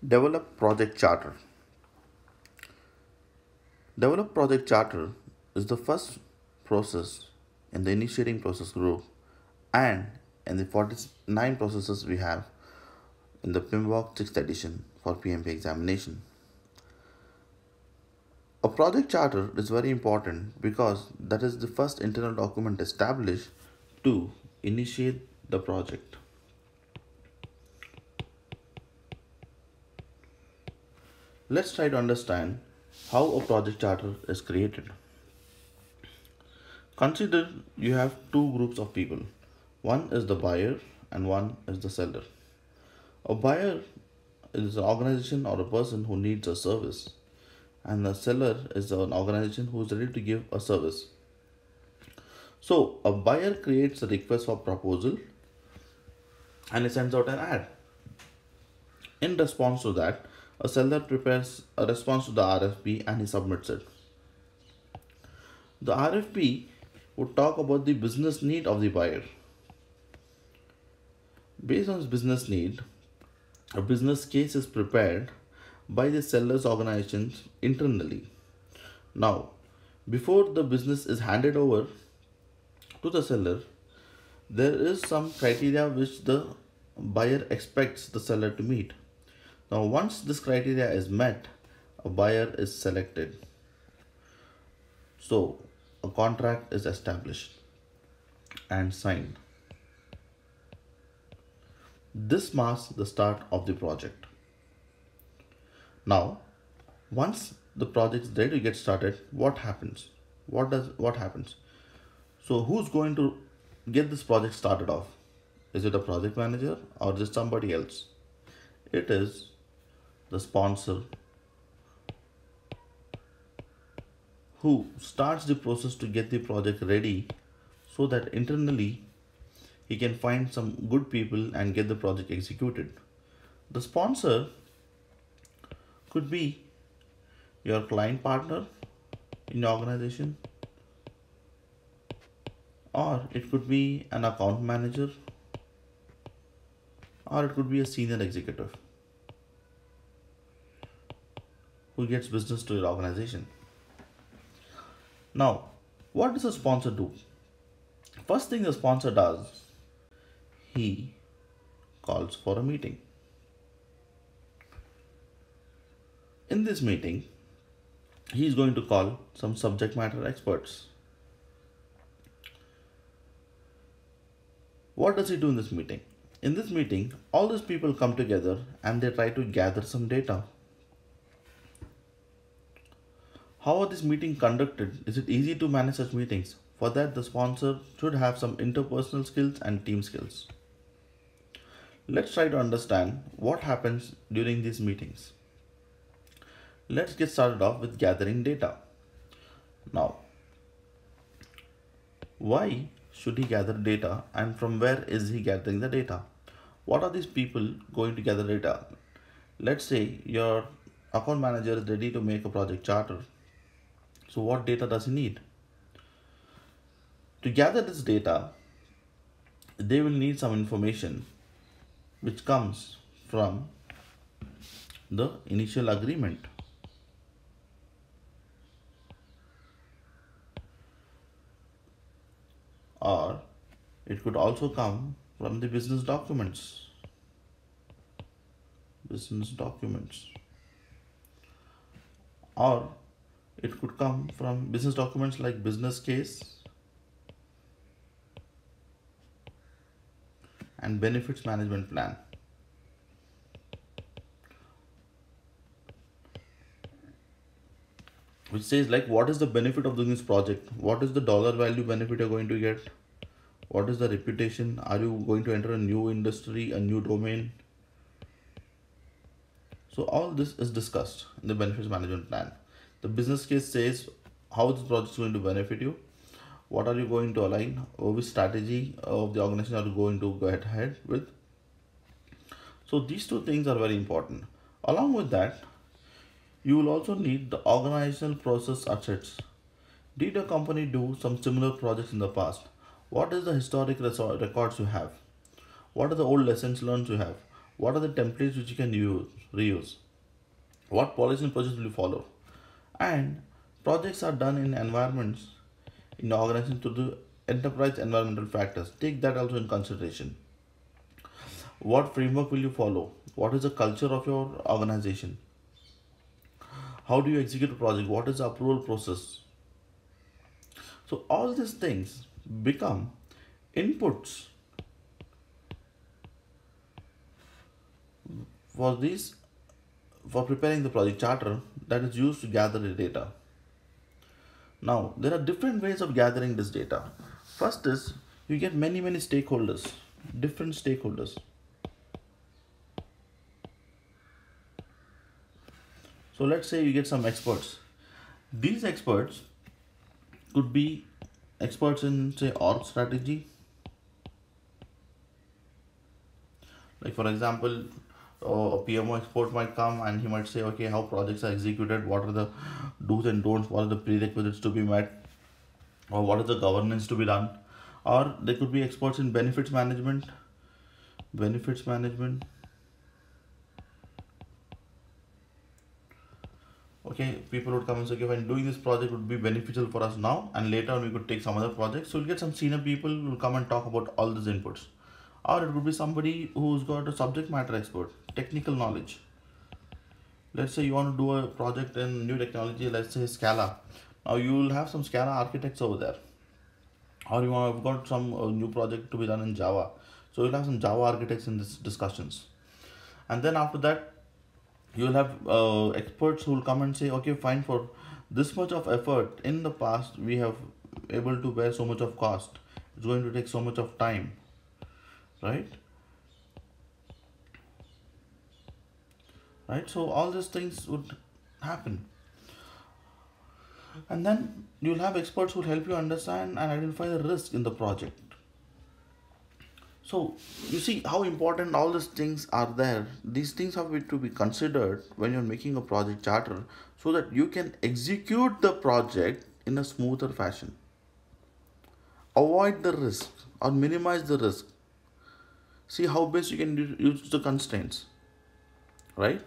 Develop project charter. Develop project charter is the first process in the initiating process group and in the 49 processes we have in the PMP 6th edition for PMP examination. A project charter is very important because that is the first internal document established to initiate the project. Let's try to understand how a project charter is created. Consider you have two groups of people. One is the buyer and one is the seller. A buyer is an organization or a person who needs a service, and the seller is an organization who is ready to give a service. So, a buyer creates a request for proposal and he sends out an ad. In response to that, a seller prepares a response to the RFP and he submits it. The RFP would talk about the business need of the buyer. Based on his business need, a business case is prepared by the seller's organizations internally. Now, before the business is handed over to the seller, there is some criteria which the buyer expects the seller to meet. Now, once this criteria is met, a buyer is selected. So, a contract is established and signed. This marks the start of the project. Now, once the project is ready to get started, what happens? What happens? So, who's going to get this project started off? Is it a project manager or is it somebody else? It is the sponsor who starts the process to get the project ready so that internally he can find some good people and get the project executed. The sponsor could be your client partner in your organization, or it could be an account manager, or it could be a senior executive who gets business to your organization. Now, what does a sponsor do? First thing the sponsor does, he calls for a meeting. In this meeting, he is going to call some subject matter experts. What does he do in this meeting? In this meeting, all these people come together and they try to gather some data. How are these meetings conducted? Is it easy to manage such meetings? For that, the sponsor should have some interpersonal skills and team skills. Let's try to understand what happens during these meetings. Let's get started off with gathering data. Now, why should he gather data and from where is he gathering the data? What are these people going to gather data? Let's say your account manager is ready to make a project charter. So what data does he need? To gather this data, they will need some information which comes from the initial agreement. Or it could also come from the business documents. Or it could come from business documents like business case and benefits management plan. Which says like what is the benefit of doing this project? What is the dollar value benefit you're going to get? What is the reputation? Are you going to enter a new industry, a new domain? So all this is discussed in the benefits management plan. The business case says how this project is going to benefit you. What are you going to align? Or which strategy of the organization are you going to go ahead with? So these two things are very important. Along with that, you will also need the organizational process assets. Did your company do some similar projects in the past? What is the historic records you have? What are the old lessons learned you have? What are the templates which you can reuse? What policy and procedures will you follow? And projects are done in environments in the organization to the enterprise environmental factors. Take that also in consideration. What framework will you follow? What is the culture of your organization? How do you execute a project? What is the approval process? So all these things become inputs for these for preparing the project charter that is used to gather the data. Now there are different ways of gathering this data. First is you get many stakeholders, different stakeholders. So let's say you get some experts. These experts could be experts in say org strategy. Like for example, a PMO expert might come and he might say, okay, how projects are executed, what are the do's and don'ts, what are the prerequisites to be met, or what is the governance to be done. Or they could be experts in benefits management. Benefits management. Okay, people would come and say, okay, when doing this project would be beneficial for us now, and later on we could take some other projects. So you'll get some senior people who will come and talk about all these inputs. Or it could be somebody who's got a subject matter expert, technical knowledge. Let's say you want to do a project in new technology, let's say Scala. Now you will have some Scala architects over there. Or you have got some new project to be done in Java. So you'll have some Java architects in this discussions. And then after that, you'll have experts who will come and say, okay, fine, for this much of effort in the past, we have able to bear so much of cost. It's going to take so much of time, right? Right. So all these things would happen. And then you'll have experts who will help you understand and identify the risk in the project. So you see how important all these things are there. These things have to be considered when you're making a project charter so that you can execute the project in a smoother fashion. Avoid the risk or minimize the risk. See how best you can use the constraints, right?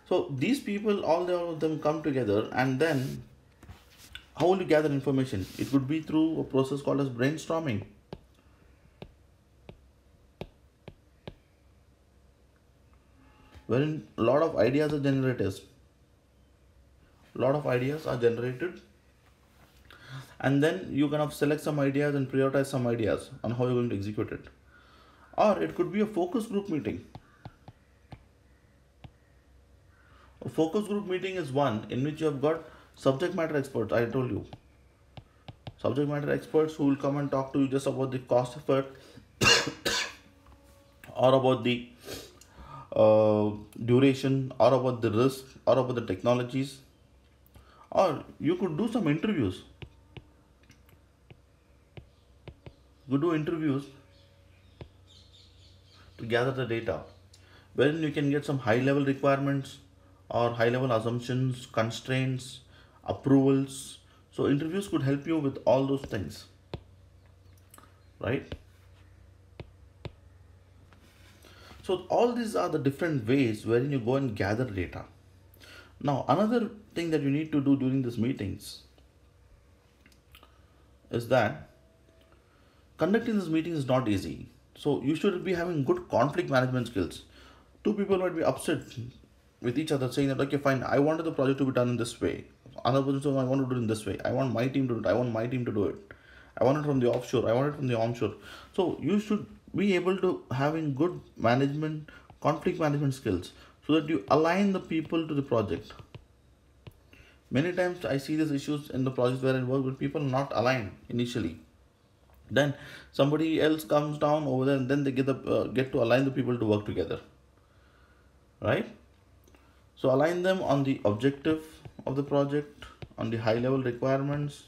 So these people, all of them come together, and then how will you gather information? It could be through a process called as brainstorming. Wherein a lot of ideas are generated. And then you kind of select some ideas and prioritize some ideas on how you're going to execute it. Or it could be a focus group meeting. A focus group meeting is one in which you have got subject matter experts. I told you, subject matter experts who will come and talk to you just about the cost effort or about the duration, or about the risk, or about the technologies. Or you could do some interviews. You do interviews to gather the data, wherein you can get some high level requirements or high level assumptions, constraints, approvals. So interviews could help you with all those things, right? So all these are the different ways wherein you go and gather data. Now another thing that you need to do during these meetings is that conducting these meetings is not easy. So you should be having good conflict management skills. Two people might be upset with each other saying that, okay, fine, I wanted the project to be done in this way. Another person says, I want to do it in this way. I want my team to do it. I want my team to do it. I want it from the offshore. I want it from the onshore. So you should be able to having good management, conflict management skills so that you align the people to the project. Many times I see these issues in the projects where I work with people not aligned initially. Then somebody else comes down over there and then they get to align the people to work together, right? So align them on the objective of the project, on the high level requirements.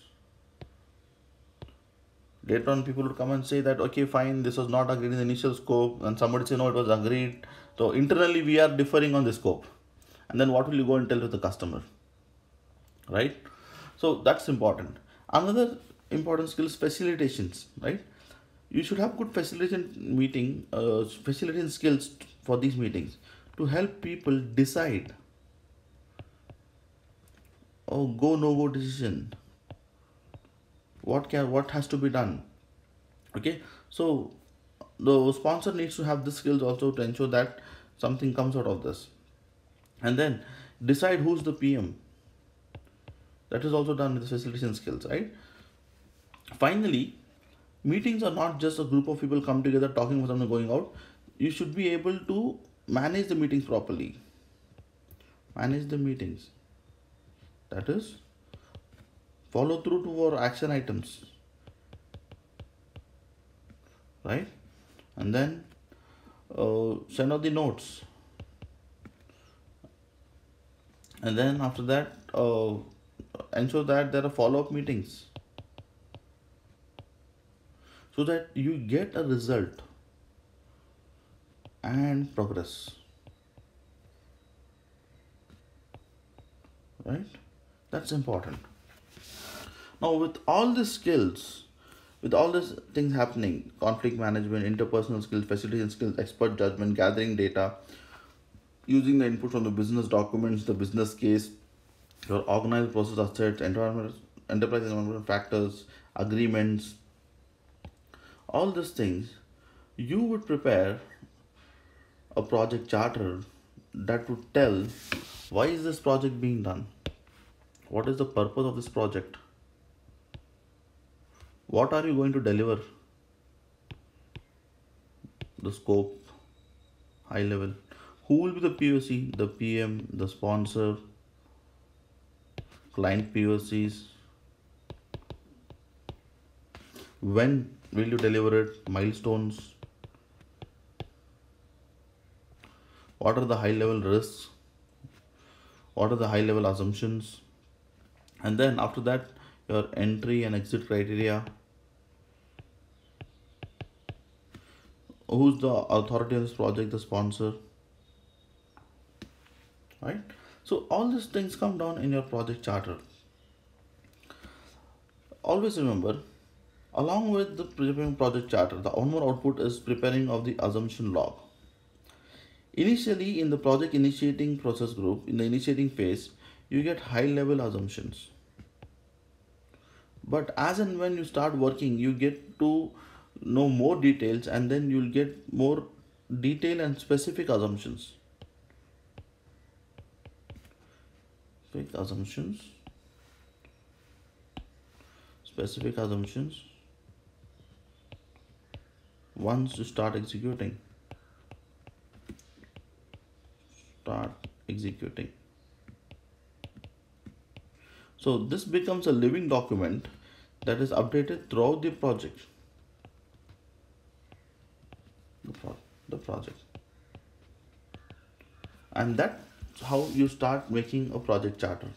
Later on people would come and say that, okay, fine, this was not agreed in the initial scope, and somebody say no, it was agreed. So internally we are differing on the scope. And then what will you go and tell to the customer, right? So that's important. Another important skill is facilitations, right? You should have good facilitation skills for these meetings to help people decide or go no go decision, what has to be done. Okay, so the sponsor needs to have the skills also to ensure that something comes out of this, and then decide who's the PM. That is also done with the facilitation skills, right? Finally, meetings are not just a group of people come together talking about something going out. You should be able to manage the meetings properly. Manage the meetings. That is, follow through to our action items, right? And then send out the notes. And then after that, ensure that there are follow-up meetings so that you get a result and progress, right? That's important. Now, with all these skills, with all these things happening, conflict management, interpersonal skills, facilitation skills, expert judgment, gathering data, using the input from the business documents, the business case, your organized process assets, enterprise environment factors, agreements, all these things, you would prepare a project charter that would tell why is this project being done, what is the purpose of this project, what are you going to deliver, the scope, high level, who will be the POC, the PM, the sponsor, client POCs, when will you deliver it, milestones, what are the high level risks, what are the high level assumptions, and then after that your entry and exit criteria, who's the authority on this project, the sponsor, right? So all these things come down in your project charter. Always remember, along with the preparing project charter, the one more output is preparing of the assumption log. Initially, in the project initiating process group, in the initiating phase, you get high level assumptions. But as and when you start working, you get to know more details, and then you'll get more detailed and specific assumptions. Specific assumptions once you start executing. So this becomes a living document that is updated throughout the project. The project. And that's how you start making a project charter.